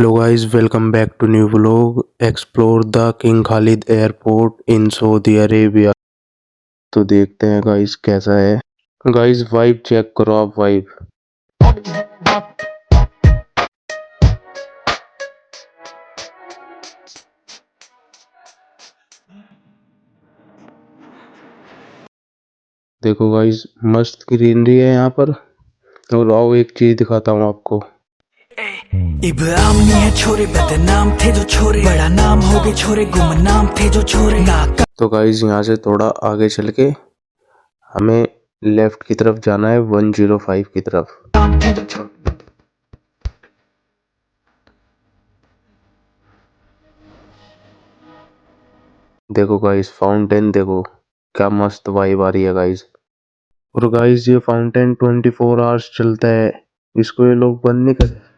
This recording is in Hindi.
Hello guys, welcome back to new vlog. Explore the King Khalid Airport in Saudi Arabia. तो देखते हैं गाइस कैसा है। गाइस वाइब चेक करो आप वाइब। देखो गाइस मस्त ग्रीनरी है यहाँ पर। और आओ एक चीज दिखाता हूँ आपको। इब्राहिम नहीं है छोरे, बदनाम थे जो छोरे, बड़ा नाम हो गए छोरे, गुमनाम थे जो छोरे ना। तो गाइस यहाँ से थोड़ा आगे चल के हमें लेफ्ट की तरफ जाना है 105 की तरफ। देखो गाइस फाउंटेन देखो क्या मस्त वाइब आ रही है गाइस। और गाइस ये फाउंटेन 24 आवर्स चलता है, इसको ये लोग बंद नहीं कर